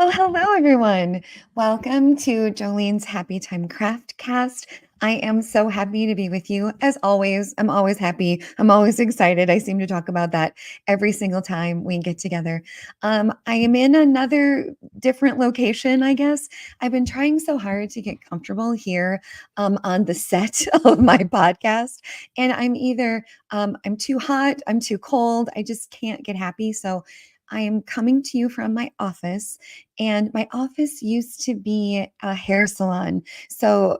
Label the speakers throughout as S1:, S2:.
S1: Well, hello everyone. Welcome to Jolene's Happy Time Craftcast. I am so happy to be with you. As always, I'm always happy. I'm always excited. I seem to talk about that every single time we get together. I am in another different location, I guess. I've been trying so hard to get comfortable here on the set of my podcast, and I'm either I'm too hot, I'm too cold. I just can't get happy. So I am coming to you from my office, and my office used to be a hair salon. So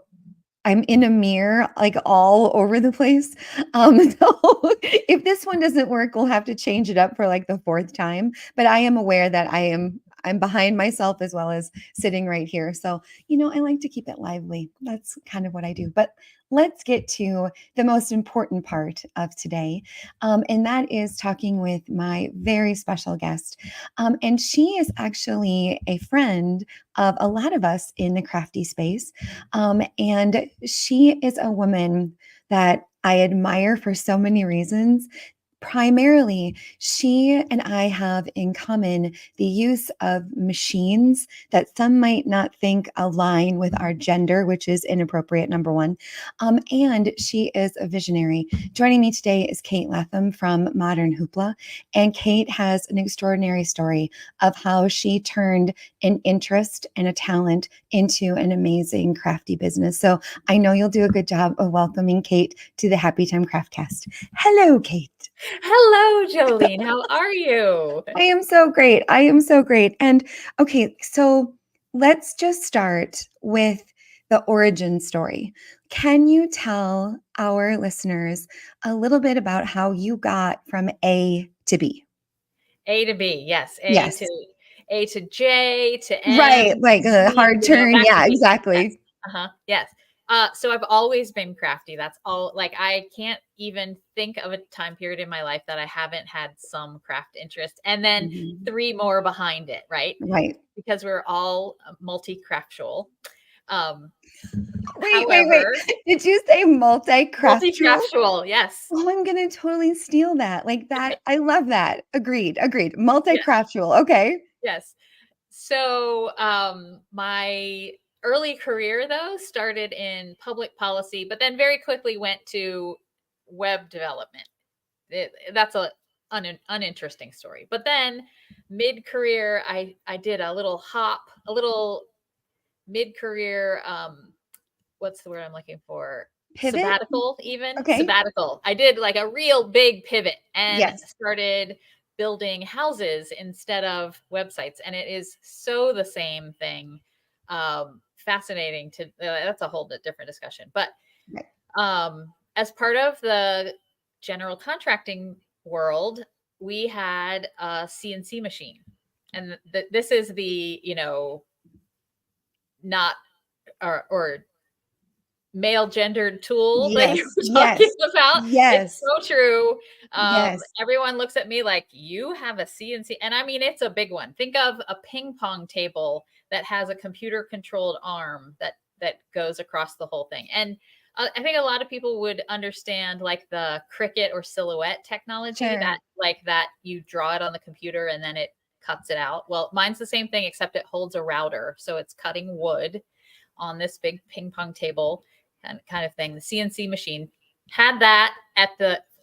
S1: I'm in a mirror like all over the place. So if this one doesn't work, we'll have to change it up for like the fourth time. But I am aware that I'm behind myself as well as sitting right here. So, I like to keep it lively. That's kind of what I do. But let's get to the most important part of today. And that is talking with my very special guest. And she is actually a friend of a lot of us in the crafty space. And she is a woman that I admire for so many reasons. Primarily, she and I have in common the use of machines that some might not think align with our gender, which is inappropriate, number one. And she is a visionary. Joining me today is Kate Latham from Modern Hoopla. And Kate has an extraordinary story of how she turned an interest and a talent into an amazing crafty business. So I know you'll do a good job of welcoming Kate to the Happy Time Craftcast. Hello, Kate.
S2: Hello, Joleen. How are you?
S1: I am so great. I am so great. And okay, so let's just start with the origin story. Can you tell our listeners a little bit about how you got from A to B?
S2: A to B, yes.
S1: Yes.
S2: A to J to M
S1: Right. Like
S2: to
S1: a
S2: B,
S1: hard turn.
S2: back to
S1: Yeah,
S2: B. Yes.
S1: exactly.
S2: Yes. So I've always been crafty. That's all. Like I can't even think of a time period in my life that I haven't had some craft interest, and then
S1: Mhm.
S2: three more behind it, right?
S1: Right.
S2: Because we're all multi-craftual. Um,
S1: Wait.
S2: However,
S1: Did you say multi-craftual?
S2: multi-craftual, yes.
S1: Oh, I'm gonna totally steal that. Like that. I love that. Agreed. Agreed.
S2: Yes.
S1: Multi-craftual. Okay.
S2: Yes. So, my early career though started in public policy, but then very quickly went to web development. That's a uninteresting story. But then mid career, I did a little hop, a little mid career. What's the word I'm looking for?
S1: Pivot.
S2: Sabbatical, even
S1: Okay.
S2: sabbatical. I did like a real big pivot and
S1: Yes.
S2: started building houses instead of websites. And it is so the same thing. Fascinating to that's a whole different discussion. But
S1: Right.
S2: as part of the general contracting world, we had a CNC machine. And this is the, not or male gendered tool that you
S1: Yes.
S2: were talking
S1: Yes.
S2: about. It's
S1: Yes.
S2: so true.
S1: Yes.
S2: Everyone looks at me like, you have a CNC. And I mean, it's a big one. Think of a ping pong table that has a computer controlled arm that goes across the whole thing. And I think a lot of people would understand like the Cricut or Silhouette technology
S1: Sure.
S2: that you draw it on the computer and then it cuts it out. Well, mine's the same thing, except it holds a router. So it's cutting wood on this big ping pong table kind of thing. The CNC machine had that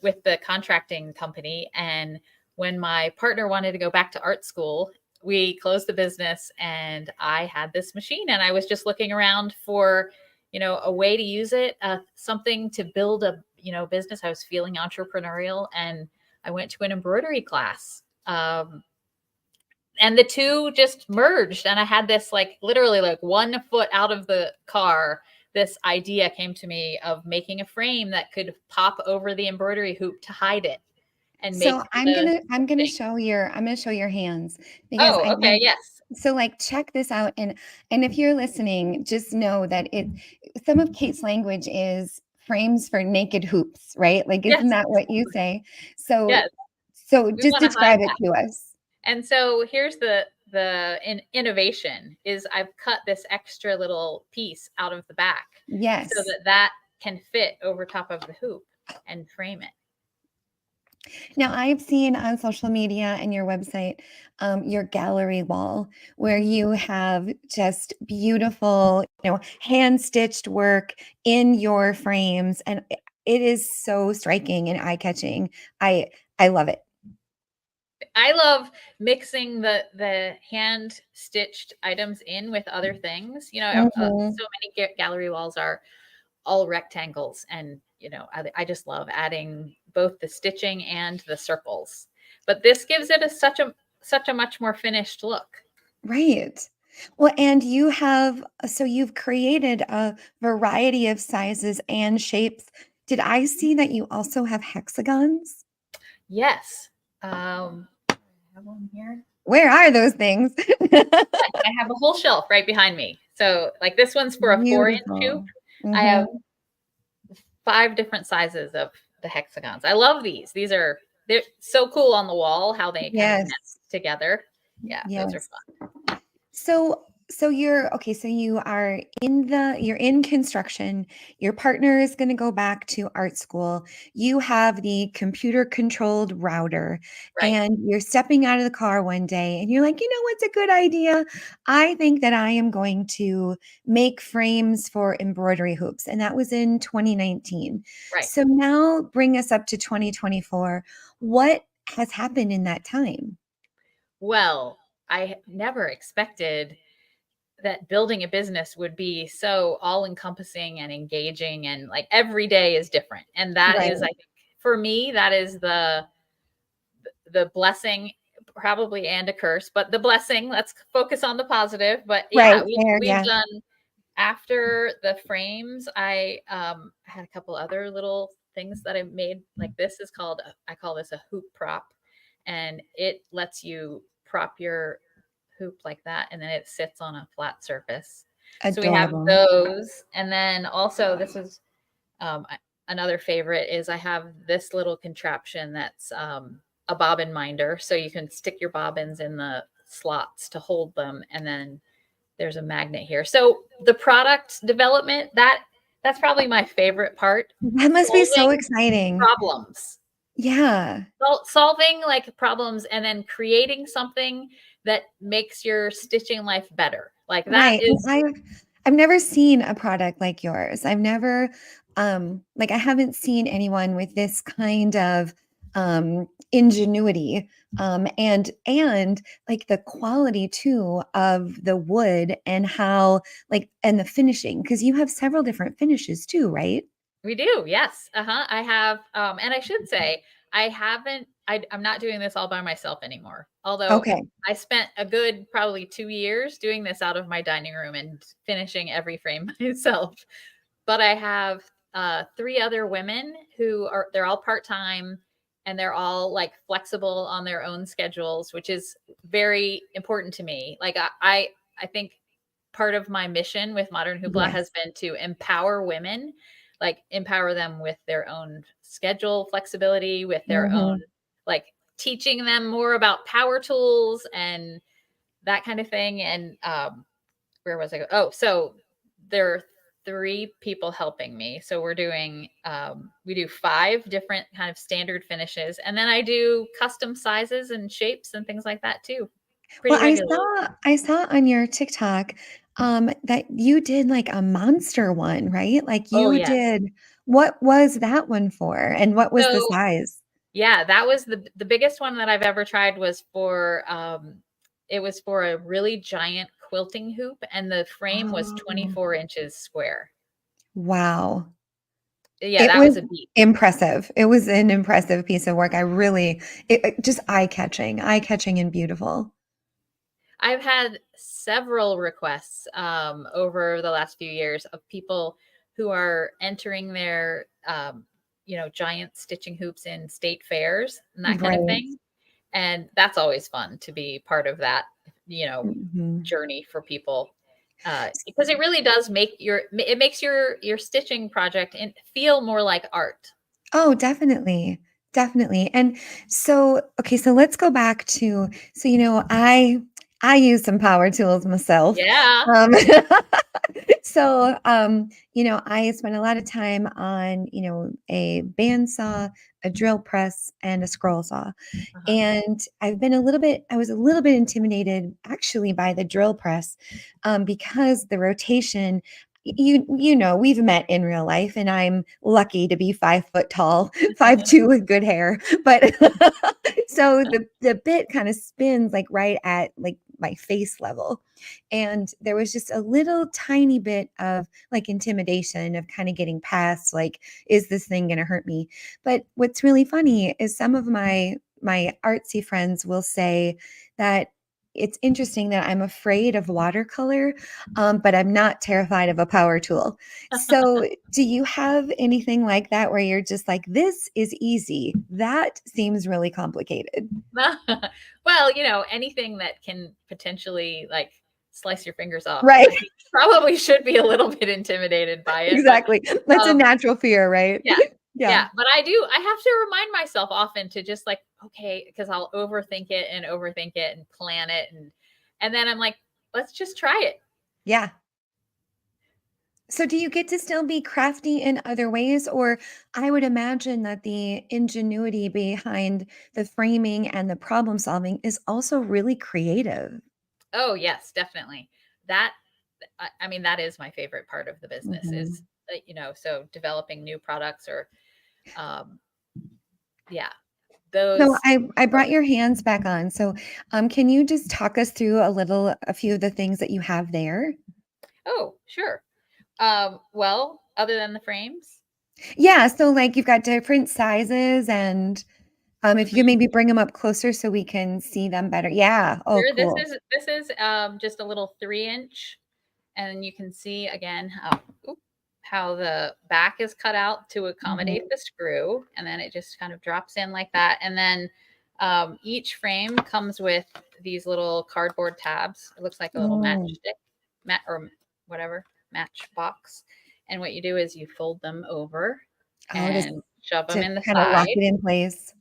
S2: with the contracting company. And when my partner wanted to go back to art school, we closed the business and I had this machine and I was just looking around for, a way to use it, something to build a, business. I was feeling entrepreneurial and I went to an embroidery class. And the two just merged and I had this like literally like 1 foot out of the car. This idea came to me of making a frame that could pop over the embroidery hoop to hide it and make
S1: So I'm gonna
S2: thing.
S1: show your hands because
S2: Oh,
S1: I
S2: okay,
S1: think
S2: yes.
S1: so. Like, check this out, and if you're listening, just know that some of Kate's language is frames for naked hoops, right? Like, isn't
S2: Yes,
S1: that what you say? So
S2: yes.
S1: so
S2: We
S1: just
S2: want to hide
S1: describe it
S2: that.
S1: to us.
S2: And so here's the innovation is I've cut this extra little piece out of the back so
S1: Yes.
S2: that can fit over top of the hoop and frame it.
S1: Now, I've seen on social media and your website, your gallery wall where you have just beautiful, hand stitched work in your frames, and it is so striking and eye catching. I love it.
S2: I love mixing the hand stitched items in with other things.
S1: Mhm.
S2: So many gallery walls are all rectangles, and I just love adding both the stitching and the circles. But this gives it such a much more finished look.
S1: Right. Well, and you've created a variety of sizes and shapes. Did I see that you also have hexagons?
S2: Yes. I have one here.
S1: Where are those things?
S2: I have a whole shelf right behind me. So, like, this one's for a 4-inch hoop.
S1: Beautiful.
S2: I have
S1: Mhm.
S2: 5 different sizes of the hexagons. I love these. They're so cool on the wall how they kind of
S1: Yes.
S2: mesh together. Yeah, those are
S1: Yes.
S2: fun.
S1: So you're okay, so you're in construction. Your partner is going to go back to art school. You have the computer controlled router,
S2: Right.
S1: and you're stepping out of the car one day and you're like, "You know what's a good idea? I think that I am going to make frames for embroidery hoops." And that was in 2019.
S2: Right.
S1: So now bring us up to 2024. What has happened in that time?
S2: Well, I never expected that building a business would be so all encompassing and engaging, and like every day is different. And that
S1: Right.
S2: is, I think, for me, that is the blessing, probably, and a curse, but the blessing. Let's focus on the positive. But
S1: Right,
S2: yeah,
S1: fair,
S2: we've
S1: yeah.
S2: done, after the frames, I had a couple other little things that I made. Like, this is called, I call this a hoop prop, and it lets you prop your hoop like that, and then it sits on a flat surface. So we have
S1: Adorable.
S2: those, and then also this is another favorite is I have this little contraption that's a bobbin minder, so you can stick your bobbins in the slots to hold them, and then there's a magnet here. So the product development, that's probably my favorite part.
S1: That must be so
S2: Solving
S1: exciting.
S2: problems.
S1: Yeah,
S2: Solving like problems, and then creating something that makes your stitching life better. Like, that
S1: right, and
S2: is.
S1: I've never seen a product like yours. I've never, like, I haven't seen anyone with this kind of, ingenuity, and, like, the quality too of the wood and how and the finishing, because you have several different finishes too, right?
S2: We do, yes. I have, and I should say, I haven't. I'm not doing this all by myself anymore. Although
S1: Okay.
S2: I spent a good probably 2 years doing this out of my dining room and finishing every frame myself. But I have 3 other women they're all part time, and they're all like flexible on their own schedules, which is very important to me. Like, I think part of my mission with Modern Hoopla
S1: Yes.
S2: has been to empower women, like empower them with their own schedule flexibility, with their own,
S1: Mhm.
S2: like, teaching them more about power tools and that kind of thing. And where was I? Oh, so there are 3 people helping me. So we do 5 different kind of standard finishes, and then I do custom sizes and shapes and things like that too,
S1: Well,
S2: pretty regularly.
S1: I saw on your TikTok, that you did, like, a monster one, right? Like,
S2: Oh
S1: you
S2: yes.
S1: did what was that one for, and what was the
S2: So
S1: size?
S2: yeah, that was the biggest one that I've ever tried. Was for it was for a really giant quilting hoop, and the frame was
S1: Oh,
S2: 24 inches square.
S1: wow.
S2: Yeah,
S1: It
S2: that
S1: was
S2: was a beat.
S1: impressive. It was an impressive piece of work. Just eye-catching and beautiful.
S2: I've had several requests over the last few years of people who are entering their giant stitching hoops in state fairs and that kind of
S1: Right.
S2: thing. And that's always fun to be part of that,
S1: Mhm.
S2: journey for people, because it really does it makes your stitching project and feel more like art.
S1: Oh, definitely. Definitely. And so, okay, so let's go back to, I I use some power tools myself.
S2: Yeah.
S1: Um, so, I spent a lot of time on, a bandsaw, a drill press, and a scroll saw.
S2: Uh-huh.
S1: And I was a little bit intimidated actually by the drill press, because the rotation, we've met in real life, and I'm lucky to be 5 foot tall, 5'2" with good hair. But so the bit kind of spins like right at like my face level. And there was just a little tiny bit of like intimidation of kind of getting past, like, is this thing going to hurt me? But what's really funny is some of my artsy friends will say that it's interesting that I'm afraid of watercolor, but I'm not terrified of a power tool. So, do you have anything like that where you're just like, this is easy? That seems really complicated.
S2: Well, anything that can potentially like slice your fingers off,
S1: Right.
S2: I think probably should be a little bit intimidated by it. But
S1: Exactly. That's a
S2: um,
S1: natural fear, right?
S2: yeah,
S1: Yeah.
S2: yeah. But I have to remind myself often to just like, okay, because I'll overthink it and plan it, and then I'm like, let's just try it.
S1: Yeah. So do you get to still be crafty in other ways? Or I would imagine that the ingenuity behind the framing and the problem solving is also really creative.
S2: Oh yes, definitely. That I mean, that is my favorite part of the business is,
S1: Mhm.
S2: so developing new products or, um, yeah,
S1: So
S2: those.
S1: I brought your hands back on. So can you just talk us through a few of the things that you have there?
S2: Oh, sure. Well, other than the frames,
S1: Yeah, so like you've got different sizes, and if you could
S2: mhm.
S1: maybe bring them up closer so we can see them better. Yeah. Oh,
S2: Sure. This
S1: cool.
S2: is this is just a little 3-inch, and you can see again how the back is cut out to accommodate
S1: Mhm.
S2: the screw, and then it just kind of drops in like that. And then each frame comes with these little cardboard tabs. It looks like a little
S1: Mm.
S2: matchstick, mat or whatever matchbox. And what you do is you fold them over
S1: Oh,
S2: and shove them
S1: to
S2: in the
S1: kind of lock
S2: side.
S1: it in place.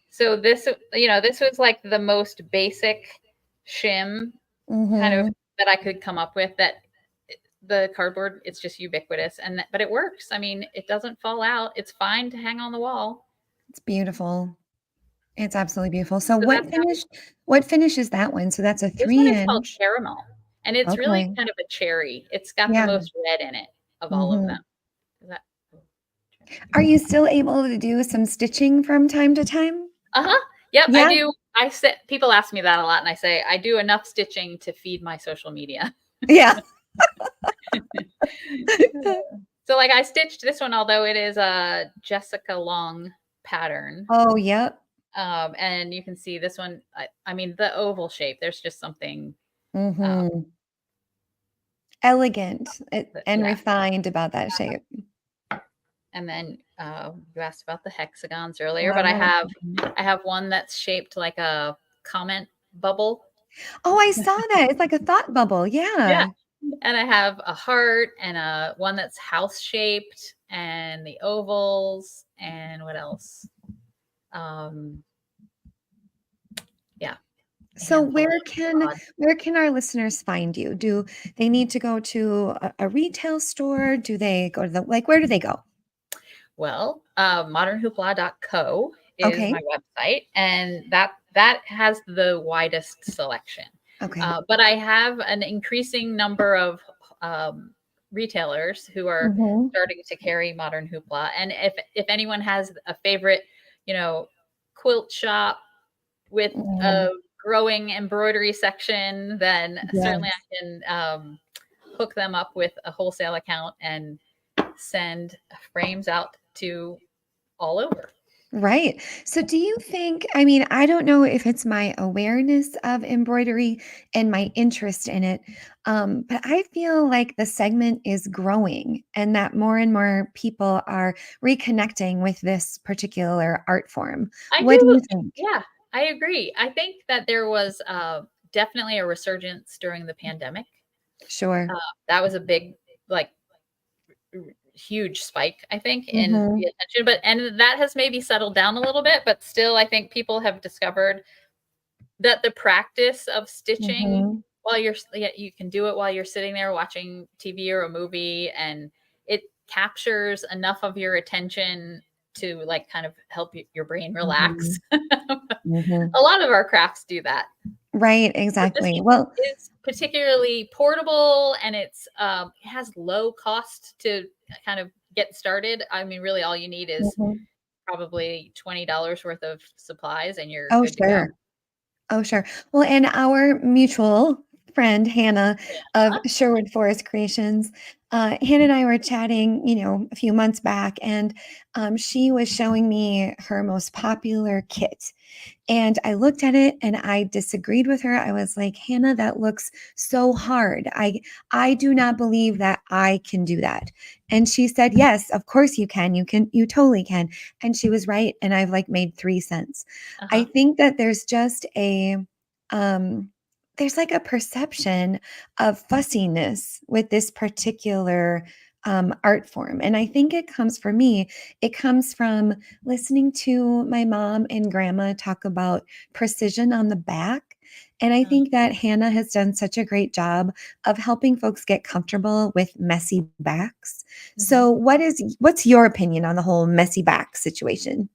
S2: So this was like the most basic shim kind of
S1: Mhm.
S2: that I could come up with. That the cardboard, it's just ubiquitous, but it works. I mean, it doesn't fall out. It's fine to hang on the wall.
S1: It's beautiful. It's absolutely beautiful. So
S2: So that's how
S1: what finish is that one? So that's a
S2: this one
S1: 3
S2: is called
S1: inch.
S2: caramel, and it's really
S1: Okay.
S2: kind of a cherry. It's got the
S1: Yeah.
S2: most red in it of all of
S1: Mhm.
S2: them. Is that
S1: Are you still able to do some stitching from time to time?
S2: Uh-huh. Yep, I
S1: Yeah.
S2: do. I say people ask me that a lot, and I say I do enough stitching to feed my social media.
S1: Yeah.
S2: So like I stitched this one, although it is a Jessica Long pattern.
S1: Oh, yep.
S2: And you can see this one. I mean, the oval shape. There's just something. Um,
S1: Mhm. Elegant, and
S2: yeah.
S1: refined about that shape.
S2: And then you asked about the hexagons earlier, but
S1: Love
S2: I
S1: it.
S2: have
S1: Mhm.
S2: I have one that's shaped like a comment bubble.
S1: Oh, I saw that. It's like a thought bubble.
S2: Yeah.
S1: Yeah.
S2: And I have a heart and a one that's house shaped and the ovals and what else? Um, yeah, a
S1: So
S2: handful of odd.
S1: where can our listeners find you? Do they need to go to a retail store? Do they go to where do they go?
S2: Well, modernhoopla.co is
S1: Okay.
S2: my website, and that has the widest selection.
S1: Okay.
S2: But I have an increasing number of retailers who are
S1: Mhm.
S2: starting to carry Modern Hoopla. And if anyone has a favorite, you know, quilt shop with a
S1: Mm,
S2: growing embroidery section, then certainly
S1: yes.
S2: I can hook them up with a wholesale account and send frames out to all over.
S1: Right. So do you think, I mean, I don't know if it's my awareness of embroidery and my interest in it, but I feel like the segment is growing and that more and more people are reconnecting with this particular art form.
S2: I
S1: What do
S2: do.
S1: you think?
S2: Yeah, I agree. I think that there was definitely a resurgence during the pandemic.
S1: Sure.
S2: Uh, that was a big, like, huge spike, I think, in
S1: Hmm.
S2: the attention. But and that has maybe settled down a little bit, but still, I think people have discovered that the practice of stitching
S1: Mhm.
S2: while you can do it while you're sitting there watching TV or a movie, and it captures enough of your attention to like kind of help your brain relax.
S1: Mhm. Mhm.
S2: A lot of our crafts do that.
S1: Right,
S2: But this
S1: exactly. Well,
S2: is particularly portable, and it has low cost to kind of get started. I mean, really, all you need is
S1: mhm.
S2: probably $20 worth of supplies, and you're
S1: Oh,
S2: good to go.
S1: sure. Oh, sure. Well, and our mutual friend, Hannah of
S2: Yeah.
S1: Sherwood Forest Creations, Hannah and I were chatting, a few months back, and she was showing me her most popular kit. And I looked at it and I disagreed with her. I was like, "Hannah, that looks so hard. I do not believe that I can do that." And she said, "Yes, of course you can. You totally can." And she was right, and I've like made 3 cents. I
S2: Uh-huh.
S1: think that there's just a um there's like a perception of fussiness with this particular art form. And I think it comes for me, it comes from listening to my mom and grandma talk about precision on the back. And I think that Hannah has done such a great job of helping folks get comfortable with messy backs.
S2: Mm-hmm.
S1: So what's your opinion on the whole messy back situation?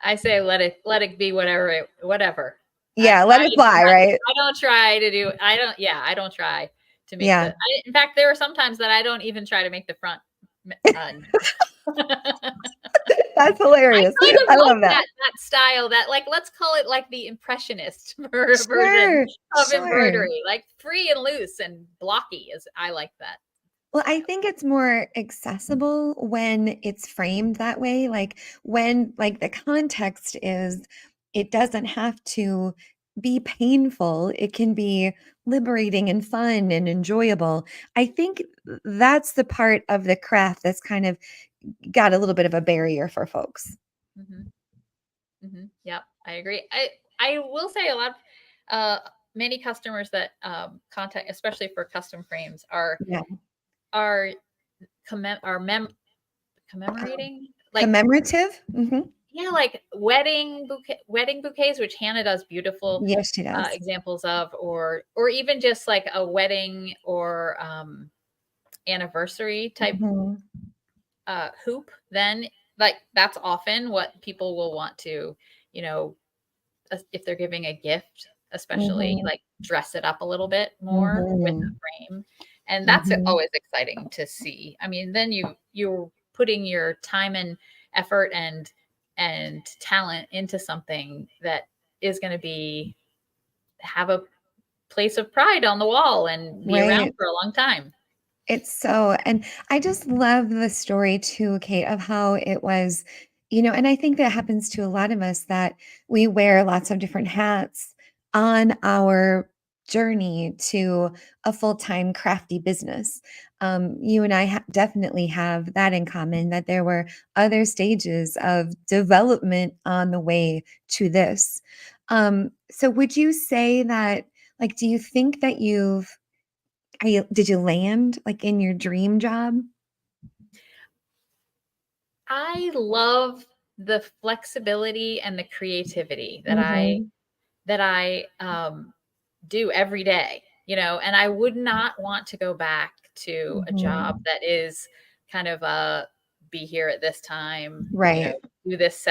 S2: I say let it be whatever.
S1: Yeah, let it fly, right?
S2: I don't try to do I don't yeah, I don't try to make
S1: Yeah,
S2: in fact, there are sometimes that I don't even try to make the front
S1: that's
S2: I
S1: hilarious.
S2: kind of
S1: I
S2: like
S1: love that.
S2: that style, that like let's call it like the impressionist version
S1: Sure,
S2: of
S1: sure.
S2: embroidery, like free and loose and blocky is I like that.
S1: Well, I think it's more accessible when it's framed that way, like, when like, the context is it doesn't have to be painful, it can be liberating and fun and enjoyable. I think that's the part of the craft that's kind of got a little bit of a barrier for folks.
S2: Mhm. Yep, I agree. I will say a lot of uh, many customers that contact, especially for custom frames,
S1: Yeah.
S2: are
S1: Um,
S2: commemorating like
S1: commemorative? Mhm.
S2: yeah, like wedding bouquets, which Hannah does beautiful
S1: Yes, she does.
S2: examples of, or even just like a wedding or anniversary type
S1: Mhm.
S2: hoop. Then like that's often what people will want to, you know, if they're giving a gift, especially
S1: Mhm.
S2: like dress it up a little bit more with
S1: Mhm.
S2: the frame. And that's
S1: Mhm.
S2: always exciting to see. I mean, then you're putting your time and effort and talent into something that is going to be have a place of pride on the wall and be around
S1: Right.
S2: for a long time.
S1: It's so and I just love the story too, Kate, of how it was, and I think that happens to a lot of us that we wear lots of different hats on our journey to a full-time crafty business. You and I definitely have that in common, that there were other stages of development on the way to this. So would you say that, like, do you think that did you land, like, in your dream job?
S2: I love the flexibility and the creativity
S1: Mhm,
S2: that I do every day, and I would not want to go back to a job
S1: mhm.
S2: that is kind of a be here at this time,
S1: Right.
S2: do this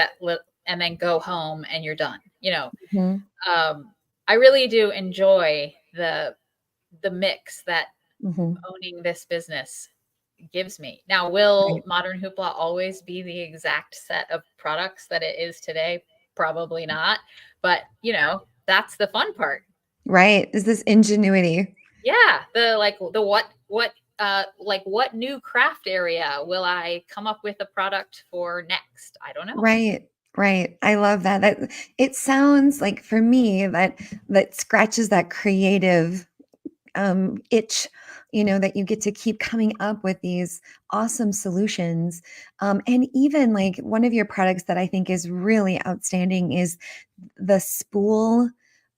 S2: and then go home and you're done.
S1: Mhm,
S2: Um, I really do enjoy the mix that
S1: mhm.
S2: owning this business gives me. Now, will
S1: Right,
S2: Modern Hoopla always be the exact set of products that it is today? Probably not. But, that's the fun part.
S1: right. Is this ingenuity?
S2: Yeah, the like the what new craft area will I come up with a product for next? I don't know.
S1: Right, right. I love that. It sounds like, for me, that scratches that creative itch, that you get to keep coming up with these awesome solutions. And even like one of your products that I think is really outstanding is the spool,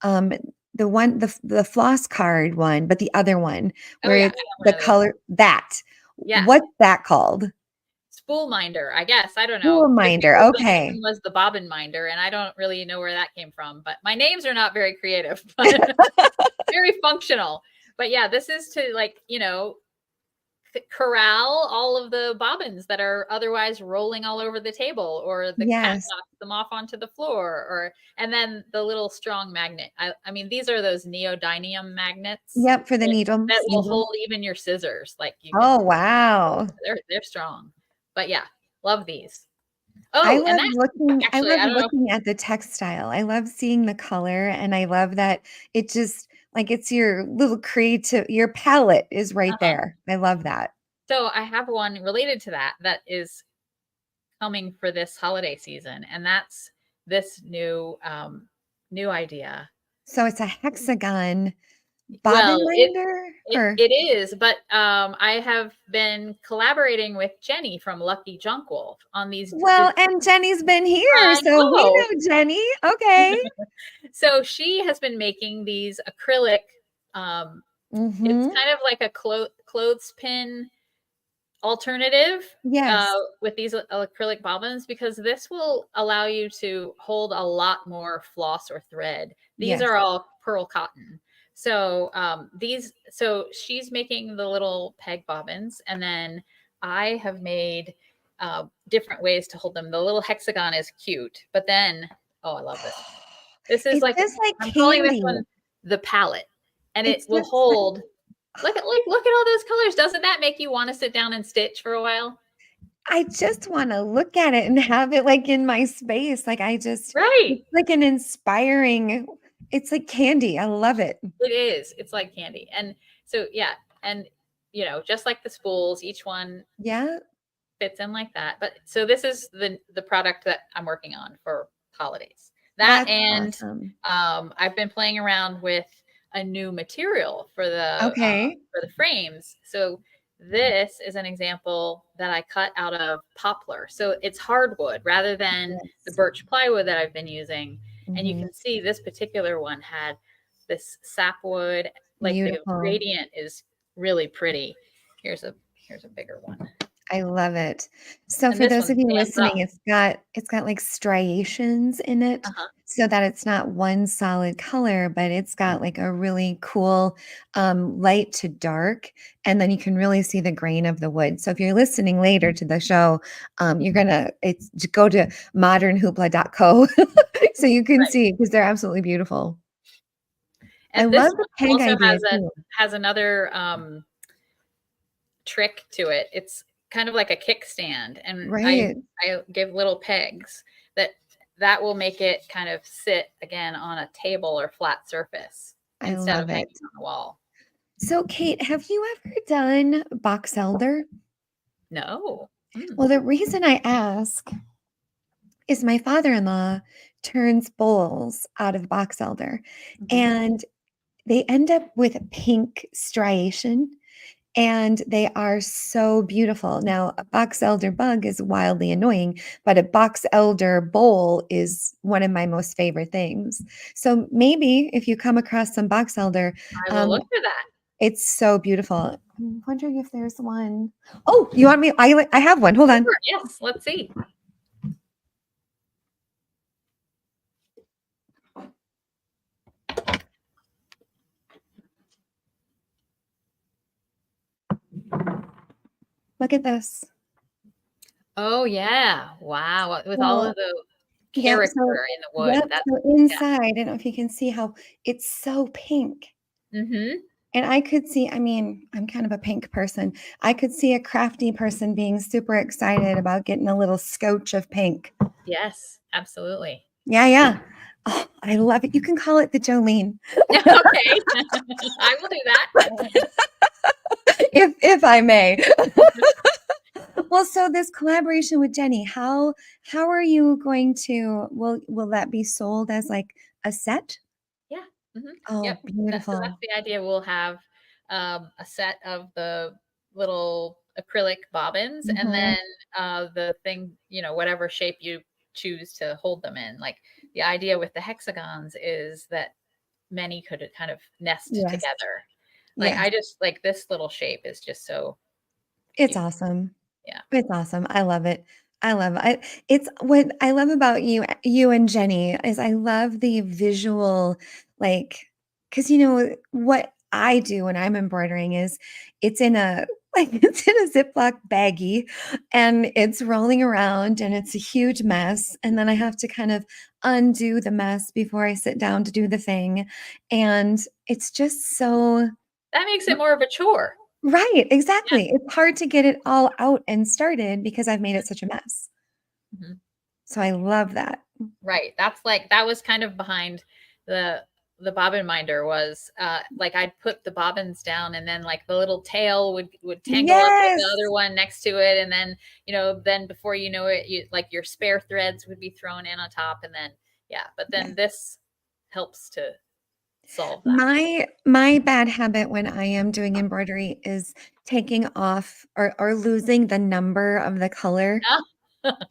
S1: um, the floss card one, but the other one
S2: Oh
S1: where
S2: yeah, I
S1: it's
S2: have
S1: the
S2: one of those.
S1: color that.
S2: Yeah.
S1: What's that called?
S2: spool minder, I guess. I don't
S1: Spool
S2: know. Most
S1: minder.
S2: people's
S1: Okay.
S2: name was the bobbin minder, and I don't really know where that came from. But my names are not very creative, but very functional. But yeah, this is to like, corral all of the bobbins that are otherwise rolling all over the table, or the cat
S1: Yes.
S2: knocks them off onto the floor, or and then the little strong magnet. I mean, these are those neodymium magnets
S1: Yep, for the
S2: that
S1: needles.
S2: will hold even your scissors. Like you can,
S1: Oh, wow.
S2: they're strong. But yeah, love these.
S1: I
S2: Oh, and
S1: love
S2: that
S1: looking I
S2: actually,
S1: love
S2: I don't know.
S1: looking at the textile. I love seeing the color, and I love that it just like, it's your little creative your palette is right
S2: Uh-huh.
S1: there. I love that.
S2: So I have one related to that that is coming for this holiday season, and that's this new idea.
S1: So it's a hexagon bobbin
S2: Well,
S1: winder or
S2: it is, but I have been collaborating with Jenny from Lucky Junk Wolf on these.
S1: well, and Jenny's been here,
S2: I
S1: so we
S2: know.
S1: know Jenny. Okay.
S2: So she has been making these acrylic. Um, it's
S1: Mhm.
S2: kind of like a clothespin alternative
S1: Yes.
S2: with these acrylic bobbins, because this will allow you to hold a lot more floss or thread. These
S1: Yes.
S2: are all pearl cotton. So so she's making the little peg bobbins, and then I have made different ways to hold them. The little hexagon is cute, but then, oh, I love this. This is
S1: It's
S2: like,
S1: just like
S2: I'm calling this
S1: candy.
S2: one the palette, and it
S1: It's
S2: will
S1: just like
S2: hold. Look at all those colors. Doesn't that make you want to sit down and stitch for a while?
S1: I just wanna look at it and have it, like, in my space, like,
S2: Right.
S1: it's like an inspiring it's like candy, I love it.
S2: It is. It's like candy. And so yeah, and just like the spools, each one
S1: Yeah,
S2: fits in like that. But so this is the product that I'm working on for holidays. That,
S1: that's
S2: and
S1: awesome.
S2: I've been playing around with a new material
S1: Okay.
S2: for the frames. So this is an example that I cut out of poplar. So it's hardwood rather than the
S1: Yes.
S2: birch plywood that I've been using. And you
S1: Mhm.
S2: can see this particular one had this sapwood, like the
S1: Beautiful.
S2: gradient is really pretty. Here's a bigger one.
S1: I love it. So
S2: And
S1: for
S2: this
S1: those
S2: one
S1: of you
S2: stands up.
S1: listening, it's got, like, striations in it
S2: Uh-huh.
S1: so that it's not one solid color, but it's got, like, a really cool, light to dark, and then you can really see the grain of the wood. So if you're listening later to the show, you're gonna it's j go to modernhoopla.co so you can
S2: Right.
S1: see because 'cause they're absolutely beautiful. I
S2: And this
S1: love the
S2: one
S1: peg
S2: also
S1: idea too.
S2: has another trick to it. It's kind of like a kickstand, and
S1: Right.
S2: I give little pegs that will make it kind of sit again on a table or flat surface
S1: I
S2: instead of
S1: love
S2: hanging
S1: it.
S2: on the wall.
S1: So, Kate, have you ever done box elder?
S2: No. Mm.
S1: Well, the reason I ask is my father-in-law turns bowls out of box elder,
S2: Mhm.
S1: and they end up with pink striation, and they are so beautiful. Now, a box elder bug is wildly annoying, but a box elder bowl is one of my most favorite things. So maybe if you come across some box elder,
S2: I will
S1: um,
S2: look for that.
S1: it's so beautiful. I'm wondering if there's one. Oh, you want me? I have one. Hold on.
S2: Sure. Yes. Let's see.
S1: Look at this.
S2: Oh yeah. Wow. With all
S1: So,
S2: of the
S1: yep.
S2: character
S1: So,
S2: in the wood.
S1: yep.
S2: That's,
S1: So
S2: yeah.
S1: inside, I don't know if you can see how it's so pink.
S2: Mm-hmm.
S1: And I could see, I mean, I'm kind of a pink person. I could see a crafty person being super excited about getting a little scotch of pink.
S2: Yes, absolutely.
S1: Yeah, yeah. Oh, I love it. You can call it the Jolene,
S2: Okay. I will do that.
S1: if I may. Well, so this collaboration with Jenny, how are you going to will that be sold as like a set?
S2: Yeah. Mhm.
S1: Oh,
S2: Yep. So that's
S1: beautiful.
S2: the idea. We'll have a set of the little acrylic bobbins, and
S1: Mhm.
S2: then the thing, whatever shape you choose to hold them in. Like, the idea with the hexagons is that many could kind of nest
S1: Yes.
S2: together. Like,
S1: Yes.
S2: I just like this little shape is just so
S1: It's
S2: cute.
S1: awesome.
S2: Yeah.
S1: It's awesome. I love it. I love it. It's what I love about you and Jenny is I love the visual, like, because what I do when I'm embroidering is it's in a like it's in a Ziploc baggie and it's rolling around and it's a huge mess. And then I have to kind of undo the mess before I sit down to do the thing. And it's just so
S2: That makes it more of a chore.
S1: right,
S2: Yeah.
S1: exactly. It's hard to get it all out and started because I've made it such a mess.
S2: Mhm.
S1: So I love that.
S2: Right. That's like that was kind of behind the the bobbin minder was like I'd put the bobbins down and then like the little tail would tangle up with the
S1: Yes.
S2: other one next to it, and then then before you know it, you like your spare threads would be thrown in on top, and then yeah, but
S1: Yeah.
S2: then this helps to solve that.
S1: My bad habit when I am doing embroidery is taking off or losing the number of the color,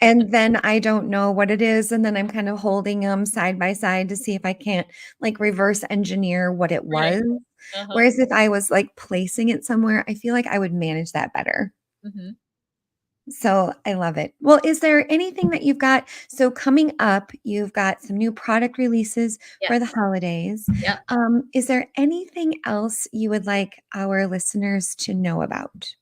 S1: and then I don't know what it is, and then I'm kind of holding them side by side to see if I can't, like, reverse engineer what it
S2: Right.
S1: was.
S2: Uh-huh.
S1: Whereas if I was, like, placing it somewhere, I feel like I would manage that better.
S2: Hmm.
S1: So I love it. Well, is there anything that you've got? So coming up, you've got some new product releases for the
S2: Yes.
S1: holidays.
S2: Yep.
S1: Is there anything else you would like our listeners to know about?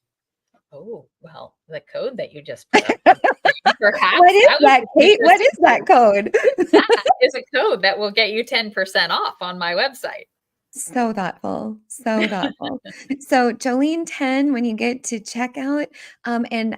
S2: Oh, well, the code that you just put up on the screen,
S1: What
S2: perhaps
S1: is
S2: that would
S1: that,
S2: be an
S1: Kate? What
S2: interesting
S1: is that
S2: code.
S1: code?
S2: That is a code that will get you 10% off on my website.
S1: So thoughtful, so thoughtful. So Jolene 10 when you get to checkout, and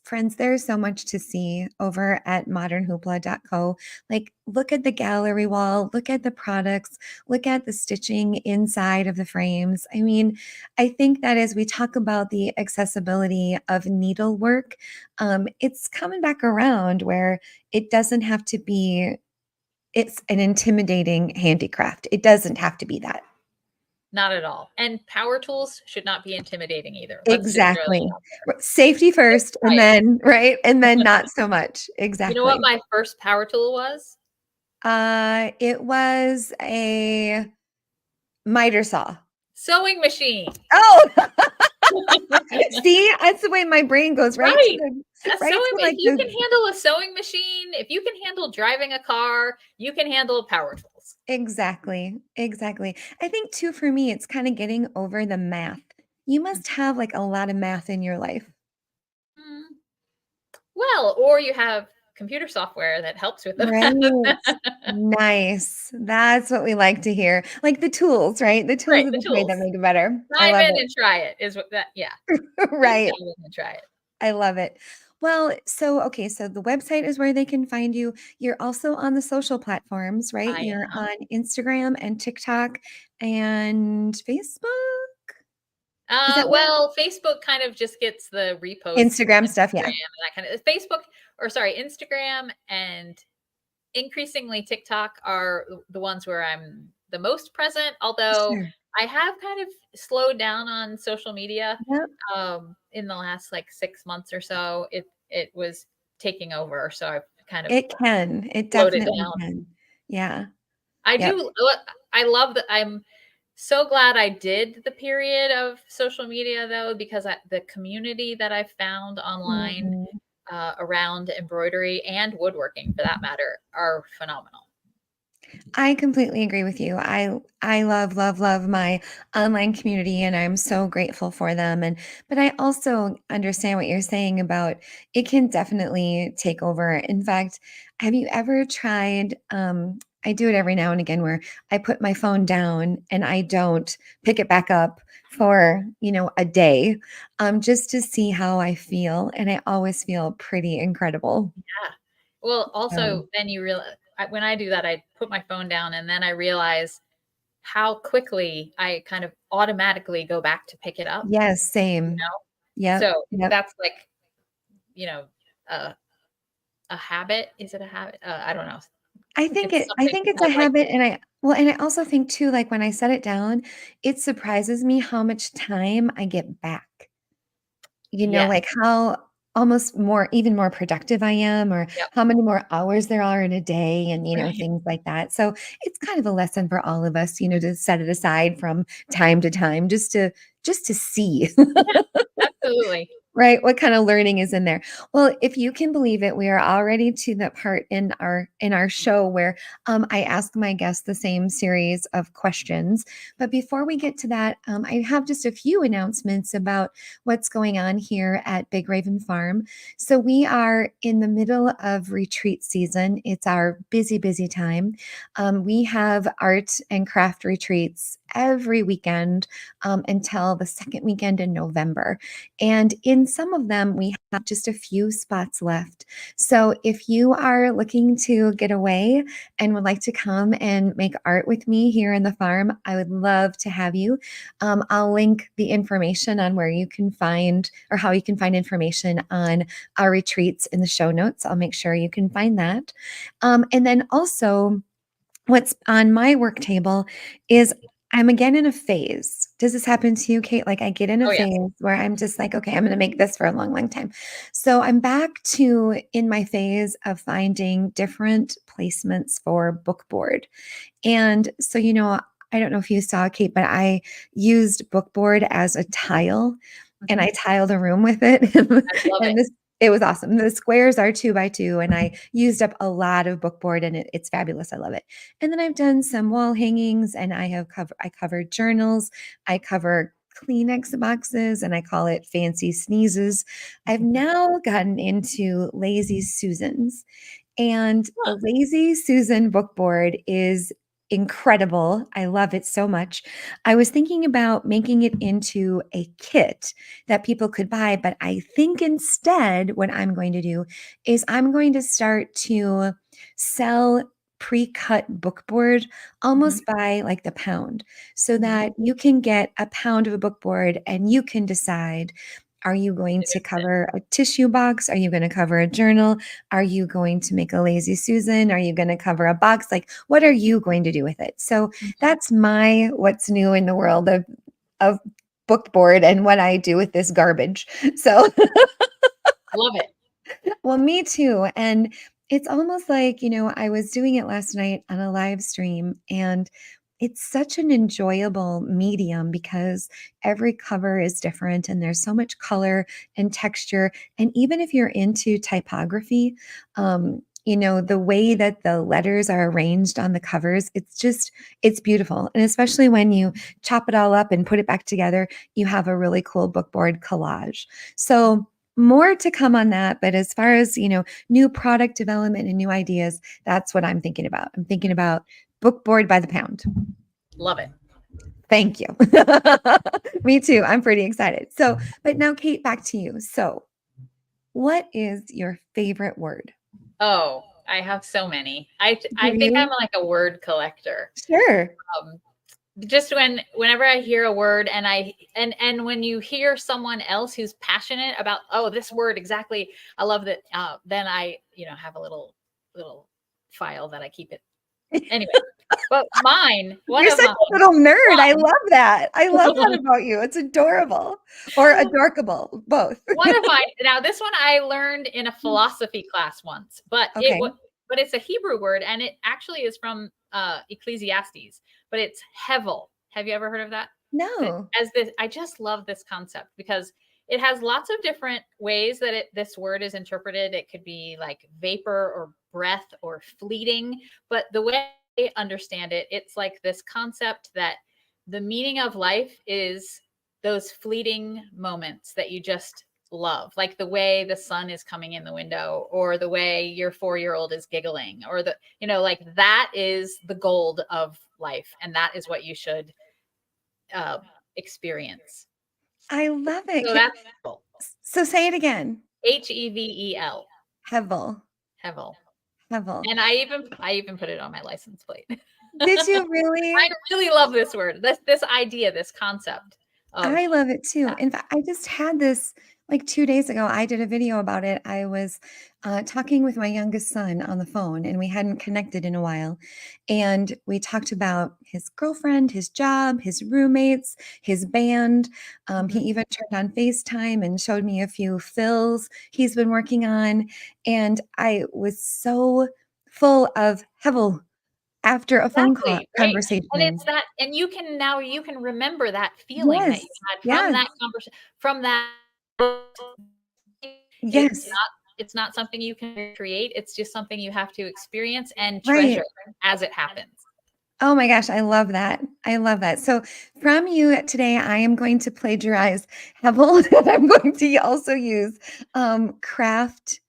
S1: friends, there's so much to see over at modernhoopla.co. Like, look at the gallery wall, look at the products, look at the stitching inside of the frames. I mean, I think that as we talk about the accessibility of needlework, it's coming back around where it doesn't have to be, it's an intimidating handicraft. It doesn't have to be that.
S2: Not at all. And power tools should not be intimidating either. Let's just throw
S1: Exactly.
S2: that out there.
S1: Safety
S2: Just
S1: first
S2: try
S1: and
S2: it.
S1: then right? And then not so much.
S2: You know what
S1: Exactly.
S2: my first power tool was?
S1: It was a miter saw.
S2: Sewing machine.
S1: Oh, see? That's the way my brain goes
S2: Right. A
S1: right
S2: sewing
S1: to,
S2: if
S1: like,
S2: you
S1: the
S2: can handle a sewing machine, if you can handle driving a car, you can handle power tools.
S1: exactly, exactly. I think too, for me, it's kinda getting over the math. You must have, like, a lot of math in your life.
S2: Mm. Well, or you have computer software that helps with the
S1: Right.
S2: math.
S1: Nice. That's what we like to hear. Like the tools, right? The tools
S2: Right,
S1: of
S2: the
S1: the trade that
S2: tools.
S1: make it better. I
S2: Dive
S1: love
S2: in
S1: it.
S2: and try it is what that yeah. Just
S1: Right.
S2: dive in and try it.
S1: I love it. Well, so okay, so the website is where they can find you. You're also on the social platforms, right?
S2: I
S1: You're
S2: am.
S1: on Instagram and TikTok and Facebook. Is that where
S2: Well, Facebook kind of just gets the reposts from
S1: Instagram stuff?
S2: Instagram
S1: Yeah.
S2: and that kind of Facebook or sorry, Instagram and increasingly TikTok are the ones where I'm the most present, although
S1: Sure.
S2: I have kind of slowed down on social media
S1: Yep.
S2: in the last like 6 months or so. It was taking over, so I've kind of
S1: It can. It
S2: slowed it
S1: definitely
S2: down.
S1: can. Yeah.
S2: I
S1: Yep.
S2: do I love that I'm so glad I did the period of social media though, because the community that I found online
S1: Mhm.
S2: around embroidery and woodworking for that matter are phenomenal.
S1: I completely agree with you. I love, love, love my online community and I'm so grateful for them. And but I also understand what you're saying about it can definitely take over. In fact, have you ever tried I do it every now and again where I put my phone down and I don't pick it back up for, a day, just to see how I feel. And I always feel pretty incredible.
S2: Yeah. Well,
S1: So
S2: also then you realize when I do that, I put my phone down and then I realize how quickly I kind of automatically go back to pick it up,
S1: yes,
S2: you
S1: same.
S2: know?
S1: Yep.
S2: So
S1: Yep.
S2: that's like, you know, a, a habit. Is it a habit? I don't know. It's
S1: I
S2: something
S1: think it's
S2: I
S1: a
S2: like
S1: habit, and I also think too, like, when I set it down, it surprises me how much time I get back.
S2: yes.
S1: Like, how almost more even more productive I am, or
S2: Yep.
S1: how many more hours there are in a day and,
S2: Right.
S1: things like that. So, it's kind of a lesson for all of us, to set it aside from time to time just to see.
S2: Yeah, absolutely.
S1: Right, what kind of learning is in there? Well, if you can believe it, we are already to the part in our show where, I ask my guests the same series of questions. But before we get to that, I have just a few announcements about what's going on here at Big Raven Farm. So we are in the middle of retreat season. It's our busy, busy time. We have art and craft retreats every weekend, until the second weekend in November. And in some of them, we have just a few spots left. So if you are looking to get away and would like to come and make art with me here in the farm, I would love to have you. I'll link the information on where you can find or how you can find information on our retreats in the show notes. I'll make sure you can find that. And then also, what's on my work table is I'm again in a phase. Does this happen to you, Kate? Like I get in a
S2: Oh yes.
S1: phase where I'm just like, okay, I'm going to make this for a long, long time. So I'm back to in my phase of finding different placements for book board. And so, I don't know if you saw, Kate, but I used book board as a tile and I
S2: Mhm.
S1: tiled a room with it.
S2: I love
S1: And
S2: it.
S1: it was awesome. The squares are 2 by 2, and I used up a lot of book board, and it's fabulous. I love it. And then I've done some wall hangings, and I covered journals, I cover Kleenex boxes, and I call it fancy sneezes. I've now gotten into lazy Susans. And the
S2: Huh.
S1: Lazy Susan book board is incredible. I love it so much. I was thinking about making it into a kit that people could buy, but I think instead, what I'm going to do is I'm going to start to sell pre-cut book board
S2: Mhm.
S1: almost by like the pound so
S2: Mhm.
S1: that you can get a pound of a book board and you can decide, are you going
S2: It
S1: to
S2: is it.
S1: cover a tissue box? Are you going to cover a journal? Are you going to make a lazy Susan? Are you going to cover a box? Like, what are you going to do with it? So
S2: Mhm.
S1: that's my what's new in the world of book board and what I do with this garbage. So
S2: Love it.
S1: well, me too. And it's almost like, I was doing it last night on a live stream, and it's such an enjoyable medium because every cover is different and there's so much color and texture. And even if you're into typography, the way that the letters are arranged on the covers, it's beautiful. And especially when you chop it all up and put it back together, you have a really cool bookboard collage. So, more to come on that, but as far as, new product development and new ideas, that's what I'm thinking about. I'm thinking about book board by the pound.
S2: Love it.
S1: Thank you. Me too. I'm pretty excited. So, but now Kate, back to you. So, what is your favorite word?
S2: Oh, I have so many.
S1: Do
S2: I think I'm
S1: you?
S2: like a word collector.
S1: Sure.
S2: Um, just whenever I hear a word and when you hear someone else who's passionate about, oh, this word exactly, I love that. Then I, have a little file that I keep it anyway. But one
S1: You're
S2: of
S1: such
S2: mine,
S1: a little nerd. I
S2: one,
S1: love that. I love that about you. It's adorable or adorkable, both.
S2: one of mine. Now this one I learned in a philosophy class once,
S1: Okay.
S2: but it's a Hebrew word and it actually is from Ecclesiastes, but it's hevel. Have you ever heard of that? But
S1: No.
S2: as this, I just love this concept because it has lots of different ways that this word is interpreted. It could be like vapor or breath or fleeting, but the way I understand it, it's like this concept that the meaning of life is those fleeting moments that you just love, like the way the sun is coming in the window or the way your 4-year-old is giggling or like that is the gold of life and that is what you should uh, experience.
S1: I love it.
S2: So that's
S1: So say it again.
S2: Hevel.
S1: Hevel.
S2: Hevel.
S1: Hevel.
S2: And I even put it on my license plate.
S1: Did you
S2: I
S1: really?
S2: really love this word. This idea, this concept of
S1: I love it too.
S2: that.
S1: In fact, I just had this like 2 days ago. I did a video about it. I was talking with my youngest son on the phone, and we hadn't connected in a while. And we talked about his girlfriend, his job, his roommates, his band. He
S2: Mhm.
S1: even turned on FaceTime and showed me a few fills he's been working on. And I was so full of hevel after a phone call
S2: Exactly, right? And
S1: conversation.
S2: it's that and you can remember that feeling that
S1: Yes,
S2: you had from
S1: yes.
S2: that conversation from that It's
S1: Yes.
S2: not something you can create. It's just something you have to experience and
S1: Right.
S2: treasure as it happens.
S1: Oh my gosh, I love that. I love that. So from you today, I am going to plagiarize Hevel, and I'm going to also use craft.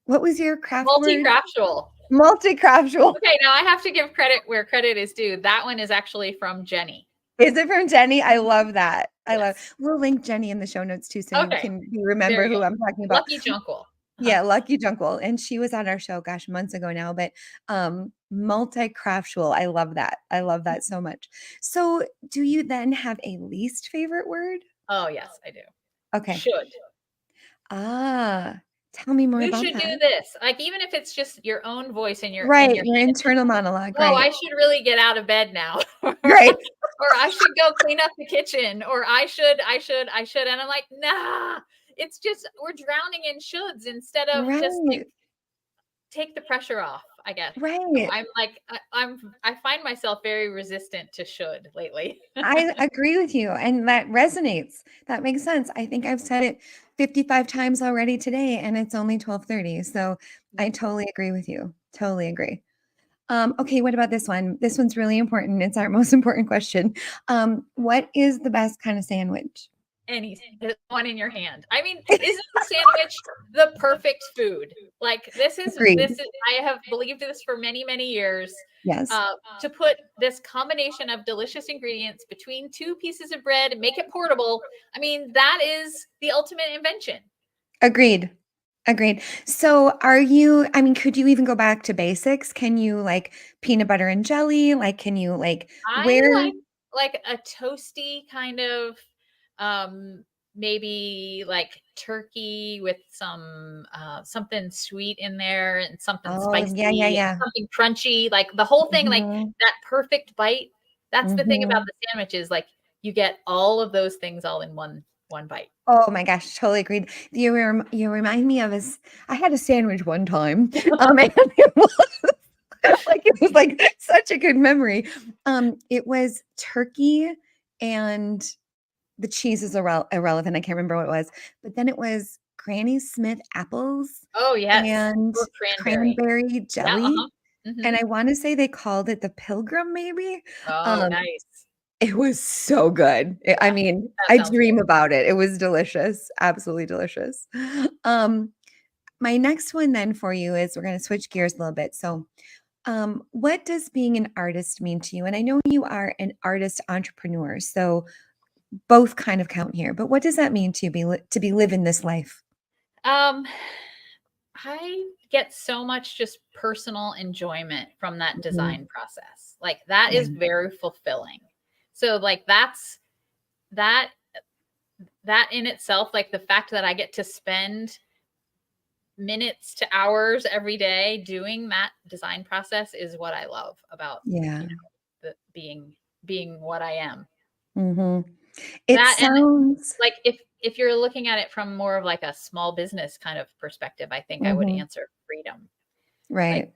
S1: What was your craft word?
S2: Multi-craftual.
S1: Multi-craftual.
S2: Okay, now I have to give credit where credit is due. That one is actually from Jenny.
S1: Is it from Jenny? I love that.
S2: Yes.
S1: We'll link Jenny in the show notes too, so
S2: Okay.
S1: you
S2: There
S1: remember
S2: you
S1: who
S2: go.
S1: I'm talking about.
S2: Lucky Junkle.
S1: Yeah, Lucky Junkle. And she was on our show, gosh, months ago now, but multi-craftual. I love that. I love that so much. So do you then have a least favorite word?
S2: Oh, yes, I do.
S1: Okay.
S2: Should.
S1: Ah, tell me more
S2: You
S1: about
S2: should do
S1: that.
S2: this. Like even if it's just your own voice in your
S1: Right, your
S2: head.
S1: internal monologue,
S2: Oh,
S1: right.
S2: I should really get out of bed now.
S1: Right,
S2: Or I should go clean up the kitchen. Or I should. And I'm like, nah. It's just we're drowning in shoulds instead of just like
S1: right,
S2: take the pressure off, I guess.
S1: right.
S2: I'm like I find myself very resistant to should lately.
S1: I agree with you, and that resonates. That makes sense. I think I've said it 55 times already today, and it's only 12:30, so I totally agree with you. Totally agree. Okay, what about this one? This one's really important. It's our most important question. What is the best kind of sandwich?
S2: Any one in your hand. I mean, isn't the sandwich the perfect food? Like
S1: Agreed.
S2: I have believed this for many years.
S1: Yes.
S2: To put this combination of delicious ingredients between two pieces of bread and make it portable. I mean, that is the ultimate invention.
S1: Agreed. Agreed. So are you I mean, could you even go back to basics? Can you like peanut butter and jelly? Like, can you like
S2: I
S1: where
S2: like a toasty kind of maybe like turkey with some something sweet in there and something
S1: Oh, yeah, yeah,
S2: spicy and
S1: yeah.
S2: something crunchy, like the whole thing, like
S1: Mhm,
S2: that perfect bite. That's the thing about
S1: mhm.
S2: the sandwich is like you get all of those things all in one bite.
S1: Oh my gosh, totally agreed. You remind me of I had a sandwich one time, and it was like such a good memory. It was turkey and the cheese is irrelevant. I can't remember what it was, but then it was Granny Smith apples
S2: Oh yes.
S1: and
S2: Or cranberry.
S1: cranberry
S2: Yeah,
S1: jelly,
S2: uh-huh. Hmm.
S1: and I wanna say they called it the Pilgrim maybe?
S2: Oh,
S1: Um,
S2: nice.
S1: it was so good. I
S2: Yeah,
S1: mean,
S2: that
S1: I
S2: sounds
S1: dream about it. It was delicious, absolutely delicious. Um, my next one then for you is we're gonna switch gears a little bit. So, what does being an artist mean to you? And I know you are an artist entrepreneur, so both kind of count here, but what does that mean to to be living this life?
S2: um I get so much just personal enjoyment from that
S1: Mhm.
S2: design process. Like that
S1: Yeah,
S2: is very fulfilling. So like that that in itself, like the fact that I get to spend minutes to hours every day doing that design process is what I love about,
S1: yeah.
S2: the being what I am.
S1: Mhm. It
S2: That and
S1: sounds
S2: like if you're looking at it from more of like a small business kind of perspective, I think I would
S1: Mhm.
S2: answer freedom. Like
S1: Right.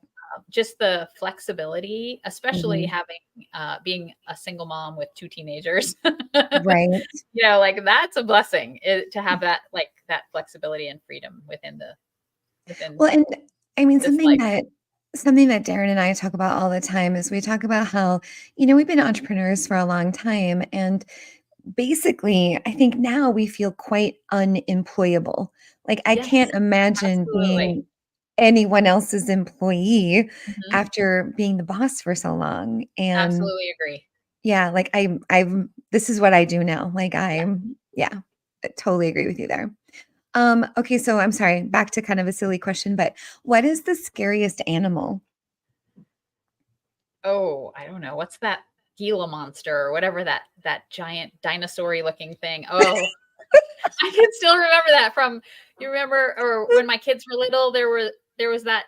S2: just the flexibility, especially
S1: Mhm.
S2: having being a single mom with two teenagers.
S1: Right.
S2: Like that's a blessing to have that like that flexibility and freedom within
S1: Well, and I mean,
S2: this life.
S1: something that Darren and I talk about all the time is we talk about how, we've been entrepreneurs for a long time, and basically, I think now we feel quite unemployable. Like, I can't
S2: Yes,
S1: imagine
S2: absolutely.
S1: being anyone else's employee
S2: Mhm.
S1: after being the boss for so long, and
S2: Absolutely agree.
S1: yeah, like, I'm this is what I do now, like,
S2: Yeah.
S1: yeah, I totally agree with you there. Okay, so I'm sorry, back to kind of a silly question, but what is the scariest animal?
S2: Oh, I don't know. What's that Gila monster or whatever that giant dinosaur looking thing? Oh, I can still remember that from you remember or when my kids were little, there was that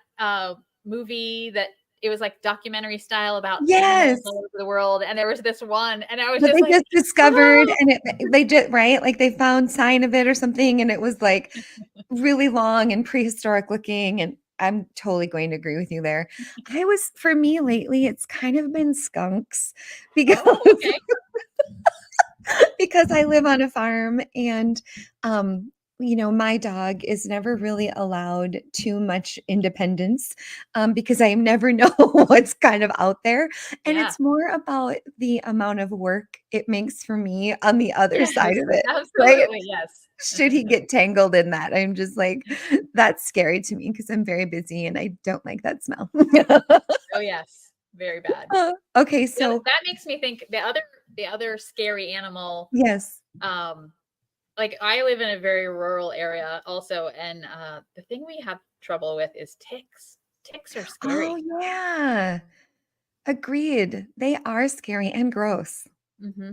S2: movie that it was like documentary style about animals
S1: Yes,
S2: all over the world. And there was this one, and I was
S1: that
S2: just
S1: they
S2: like,
S1: just discovered,
S2: oh,
S1: and they did right? Like, they found sign of it or something, and it was, like, really long and prehistoric looking, and I'm totally going to agree with you there. For me lately, it's kind of been skunks because
S2: oh, okay.
S1: because I live on a farm and, my dog is never really allowed too much independence because I never know what's kind of out there. And
S2: Yeah.
S1: it's more about the amount of work it makes for me on the other
S2: Yes.
S1: side of it, right?
S2: Absolutely. Yes.
S1: Should he get tangled in that? I'm just like, that's scary to me because I'm very busy and I don't like that smell.
S2: Oh yes. Very bad.
S1: Okay,
S2: You know,
S1: so
S2: that makes me think the other scary animal,
S1: yes.
S2: um, like I live in a very rural area also, and the thing we have trouble with is ticks. Ticks are
S1: Oh,
S2: scary.
S1: yeah. Agreed. They are scary and gross.
S2: Mm-hmm.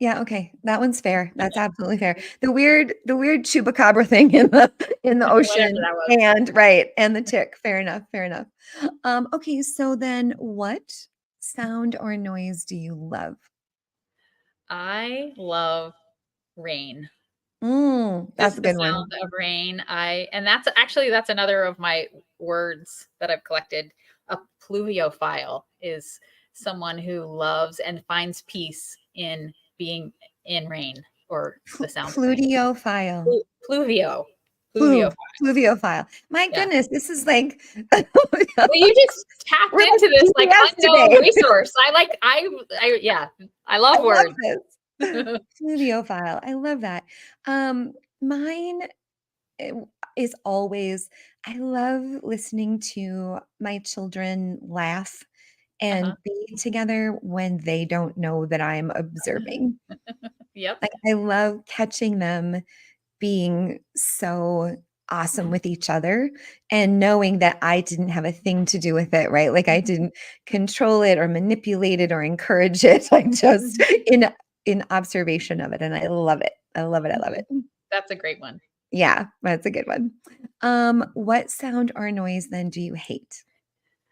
S1: Yeah, okay. That one's fair. That's absolutely fair. The weird chupacabra thing in the
S2: Whatever
S1: ocean
S2: that was.
S1: and right, and the tick. Fair enough, fair enough. Okay, so then what sound or noise do you love?
S2: I love rain.
S1: That's
S2: Just
S1: a
S2: the
S1: good one.
S2: sound of rain. And that's another of my words that I've collected. A pluviophile is someone who loves and finds peace in being in rain or the sound of rain.
S1: Pluviophile.
S2: Pluvio.
S1: Pluv
S2: Pluviophile.
S1: pluviophile. My
S2: Yeah.
S1: goodness, this is like
S2: Well, you just tapped
S1: we're like
S2: into this like
S1: PBS
S2: unknown
S1: today.
S2: resource. Yeah, I
S1: I
S2: love
S1: love
S2: words.
S1: this. Pluviophile. I love that. Mine eh, is always I love listening to my children laugh
S2: Uh-huh.
S1: and be together when they don't know that I'm observing.
S2: Yep.
S1: Like, I love catching them being so awesome with each other and knowing that I didn't have a thing to do with it, right? Like, I didn't control it or manipulate it or encourage it. I just in observation of it, and I love it. I love it. I love it.
S2: That's a great one.
S1: Yeah, that's a good one. What sound or noise then do you hate?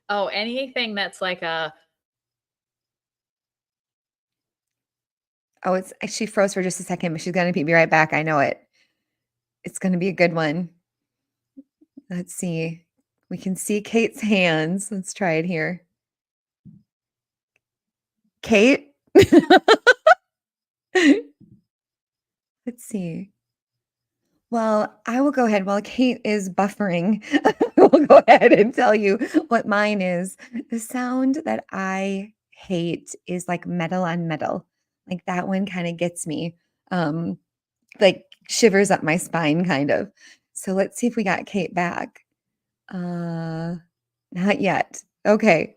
S2: Oh, anything that's like a
S1: Oh, she froze for just a second, but she's gonna be right back. I know it. It's gonna be a good one. Let's see. We can see Kate's hands. Let's try it here. Kate? Let's see. Well, I will go ahead while Kate is buffering. We'll go ahead and tell you what mine is. The sound that I hate is like metal on metal. Like that one kind of gets me. Um, like shivers up my spine kind of. So let's see if we got Kate back. Uh Not yet. Okay.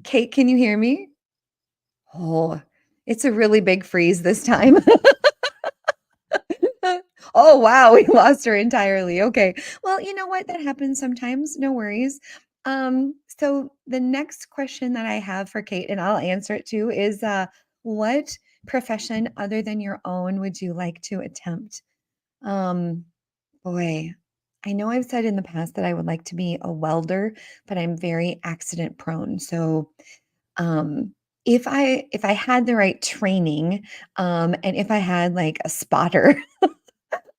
S1: Kate, can you hear me? Oh, it's a really big freeze this time. Oh, wow, we lost her entirely. Okay. Well, you know what? That happens sometimes. No worries. So the next question that I have for Kate, and I'll answer it too, is what profession other than your own would you like to attempt? Um, Boy, I know I've said in the past that I would like to be a welder, but I'm very accident prone. So if I had the right training, and if I had like a spotter,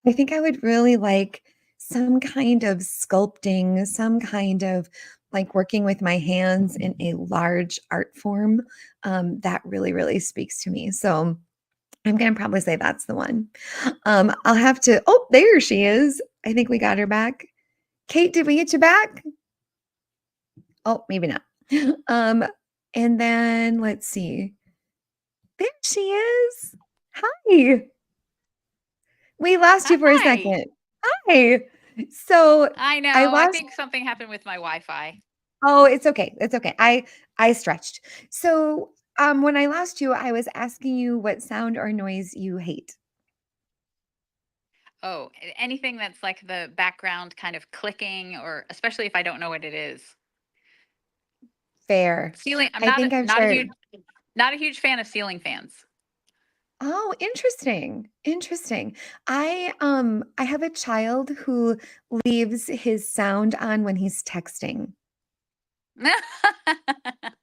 S1: I think I would really like some kind of sculpting, some kind of like working with my hands in a large art form. That really, really speaks to me. So I'm gonna probably say that's the one. I'll have to. Oh, there she is. I think we got her back. Kate, did we get you back? Oh, maybe not. Um, and then let's see. There she is. Hi. We lost you for a
S3: Hi.
S1: second. Hi. So
S3: I
S1: I
S3: know. I
S1: lost.
S3: think something happened with my Wi-Fi.
S1: Oh, it's okay. It's okay. I stretched. So when I lost you, I was asking you what sound or noise you hate.
S3: Oh, anything that's like the background kind of clicking, or especially if I don't know what it is.
S1: Fair.
S3: Ceiling. I'm
S1: I
S3: not
S1: think I've shared.
S3: not a huge fan of ceiling fans.
S1: Oh, interesting. Interesting. I have a child who leaves his sound on when he's texting.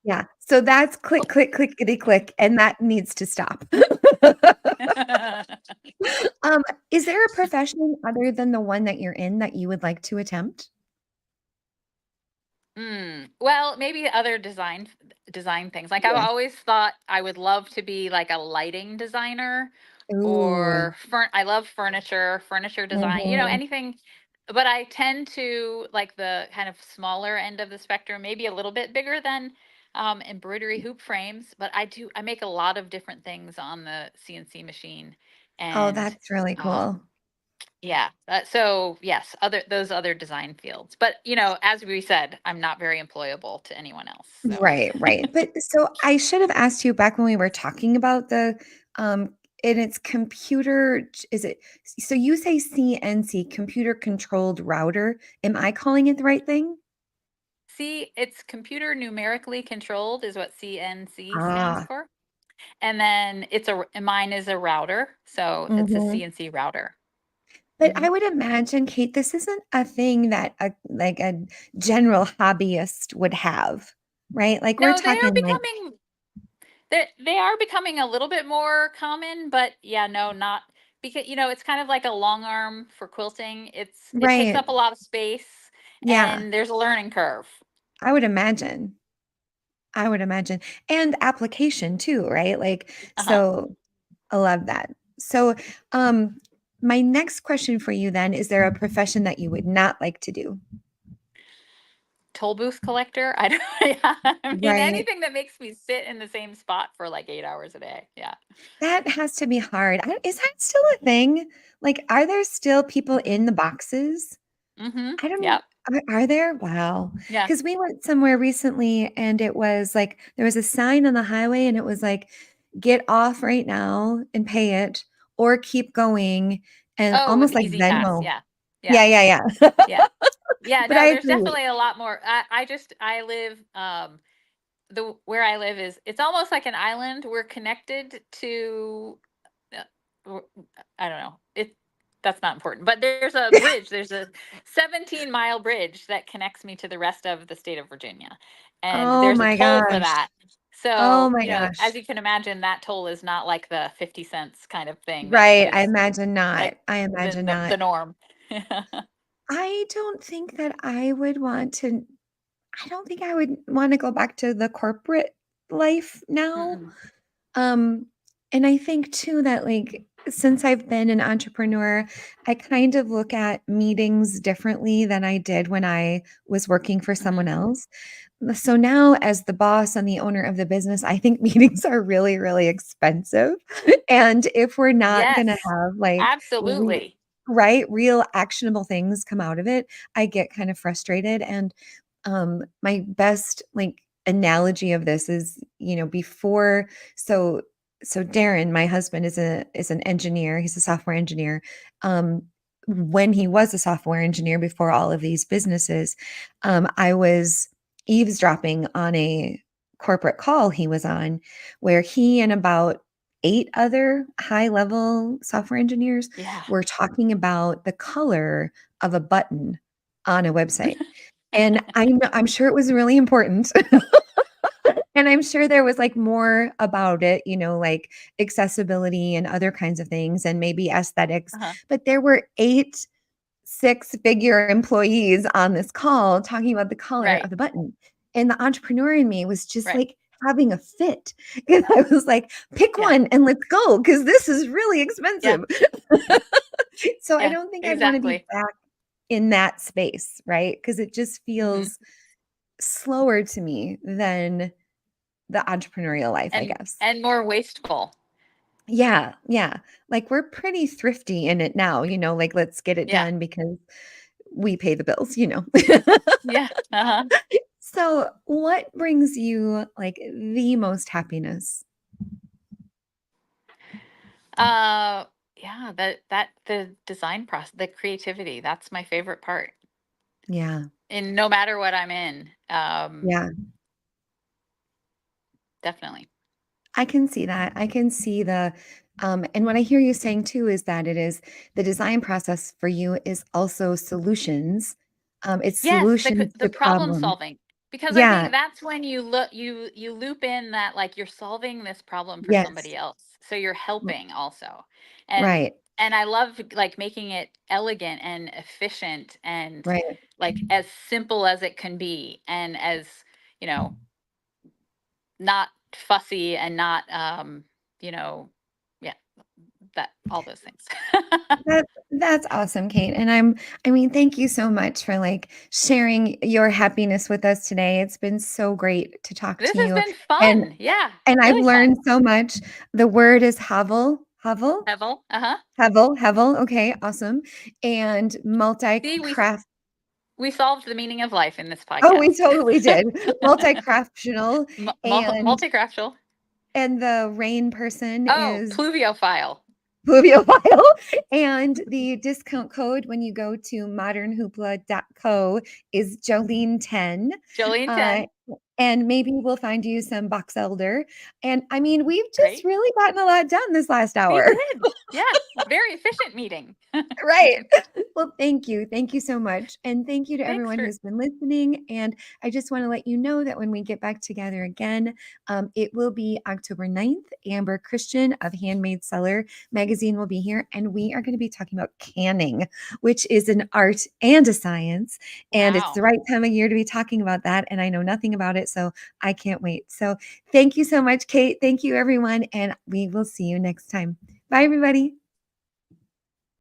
S1: Yeah. So that's click, click, clickety click, and that needs to stop. Um, is there a profession other than the one that you're in that you would like to attempt?
S3: Well, maybe other design things. Like I've
S1: Yes.
S3: always thought I would love to be like a lighting designer
S1: Ooh.
S3: or I love furniture design,
S1: Mhm.
S3: anything. But I tend to like the kind of smaller end of the spectrum, maybe a little bit bigger than embroidery hoop frames. But I make a lot of different things on the CNC machine,
S1: Oh,
S3: and
S1: that's really
S3: um,
S1: cool.
S3: yeah. So yes, those other design fields. But as we said, I'm not very employable to anyone else. So
S1: Right, right. But so I should have asked you back when we were talking about um and it's is it so you say CNC, computer controlled router. Am I calling it the right thing?
S3: see, it's computer numerically controlled is what CNC stands
S1: Ah.
S3: for. And then mine is a router, so it's a
S1: Mhm.
S3: CNC router.
S1: But
S3: Hmm.
S1: I would imagine, Kate, this isn't a thing that a general hobbyist would have, right? Like we're
S3: No,
S1: talking like
S3: they are becoming a little bit more common, but yeah, no, not because it's kind of like a long arm for quilting. It takes
S1: right.
S3: up a lot of space,
S1: Yeah,
S3: and there's a learning curve.
S1: I would imagine. I would imagine. And application too, right? Like
S3: Uh-huh.
S1: so I love that. So um my next question for you then, is there a profession that you would not like to do?
S3: Toll booth collector. I don't. Yeah, I mean
S1: Right.
S3: anything that makes me sit in the same spot for like 8 hours a day. Yeah.
S1: That has to be hard. Is that still a thing? Like, are there still people
S3: Hmm.
S1: in the boxes?
S3: Hmm.
S1: I don't
S3: Yep.
S1: are there? Wow.
S3: Yeah.
S1: Because we went somewhere recently and it was like there was a sign on the highway and it was like, "Get off right now and pay it or keep going," and
S3: Oh, with
S1: almost like
S3: Easy Pass.
S1: Venmo.
S3: Yeah. Yeah.
S1: Yeah, yeah, yeah.
S3: Yeah. Yeah,
S1: But
S3: no,
S1: I
S3: there's
S1: agree.
S3: definitely a lot more. I live the where I live is it's almost like an island. We're connected to uh, w- I don't know. That's not important. But there's a bridge. There's a 17-mile bridge that connects me to the rest of the state of Virginia. And
S1: Oh
S3: there's a
S1: my
S3: toll for
S1: gosh.
S3: that.
S1: Oh
S3: So,
S1: my
S3: as
S1: gosh.
S3: you can imagine, that toll is not like the 50 cents kind of thing that
S1: Right, I
S3: is
S1: imagine not.
S3: like
S1: I imagine not.
S3: the norm.
S1: I don't think that I would want to I don't think I would wanna go back to the corporate life now.
S3: Mm-mm.
S1: Um, and I think too that, like, since I've been an entrepreneur, I kind of look at meetings differently than I did when I was working for someone
S3: Mhm.
S1: else. So now as the boss and the owner of the business, I think meetings are really, really expensive. And if we're not gonna
S3: Yes,
S1: have, like,
S3: absolutely.
S1: real actionable things come out of it, I get kind of frustrated. And my best, like, analogy of this is, before so so Darren, my husband, is an engineer. He's a software engineer. Um, when he was a software engineer before all of these businesses, I was eavesdropping on a corporate call he was on where he and about 8 other high-level software engineers
S3: Yeah.
S1: were talking about the color of a button on a website. And I'm sure it was really important. And I'm sure there was, like, more about it, like accessibility and other kinds of things and maybe aesthetics,
S3: Uh-huh.
S1: but there were 8 six-figure employees on this call talking about the color
S3: Right.
S1: of the button, and the entrepreneur in me was just,
S3: Right.
S1: like, having a fit, and I was like, "Pick
S3: Yeah.
S1: one and let's go because this is really
S3: Yeah.
S1: expensive." So I
S3: Yeah.
S1: don't think I'd wanna be
S3: Exactly.
S1: back in that space, right? Because it just
S3: Hmm.
S1: feels slower to me than the entrepreneurial life, I
S3: And
S1: guess.
S3: more wasteful.
S1: Yeah, yeah. Like, we're pretty thrifty in it now, like, let's get it
S3: Yeah.
S1: done because we pay the bills.
S3: Yeah. Uh-huh.
S1: So, what brings you, like, the most happiness?
S3: Uh yeah, the design process, the creativity, that's my favorite part.
S1: Yeah,
S3: And no matter what I'm in.
S1: yeah.
S3: Definitely.
S1: I can see that. I can see and what I hear you saying too is that it is the design process for you is also solutions. It's
S3: Yes,
S1: solutions
S3: the
S1: to
S3: problem
S1: problems.
S3: solving. Because I
S1: Yeah,
S3: think that's when you loop in that like you're solving this problem for
S1: yes,
S3: somebody else. So you're
S1: r-
S3: helping also. And
S1: right,
S3: I love like making it elegant and efficient and
S1: right.
S3: like as simple as it can be and as, you know, not fussy and not you know, yeah, all those things.
S1: That's awesome, Kate. And I mean, thank you so much for like sharing your happiness with us today. It's been so great to talk
S3: This
S1: to
S3: has
S1: you.
S3: been fun.
S1: And
S3: Yeah.
S1: I've
S3: Really
S1: learned
S3: fun.
S1: so much. The word is havel, havel,
S3: Hevel. Uh-huh.
S1: havel, havel. Okay, awesome. And
S3: See,
S1: multi-craft.
S3: we solved the meaning of life in this
S1: Oh, we
S3: podcast.
S1: totally did. Multi-craftional. And
S3: Multi-craftual.
S1: the rain person
S3: Oh,
S1: is
S3: pluviophile.
S1: Pluviophile. And the discount code when you go to modernhoopla.co is Joleen10.
S3: Joleen
S1: Uh,
S3: 10.
S1: and maybe we'll find you some box elder. And I mean, we've just
S3: Great.
S1: really gotten a lot done this last
S3: We
S1: hour.
S3: did. Yeah. Very efficient meeting.
S1: Right. Well, thank you. Thank you so much. And thank you to
S3: Thanks
S1: everyone
S3: for
S1: who's been listening. And I just want to let you know that when we get back together again, it will be October 9th. Amber Christian of Handmade Seller magazine will be here. And we are going to be talking about canning, which is an art and a science. And it's the
S3: Wow.
S1: right time of year to be talking about that. And I know nothing about it. So I can't wait. So thank you so much, Kate. Thank you, everyone. And we will see you next time. Bye, everybody.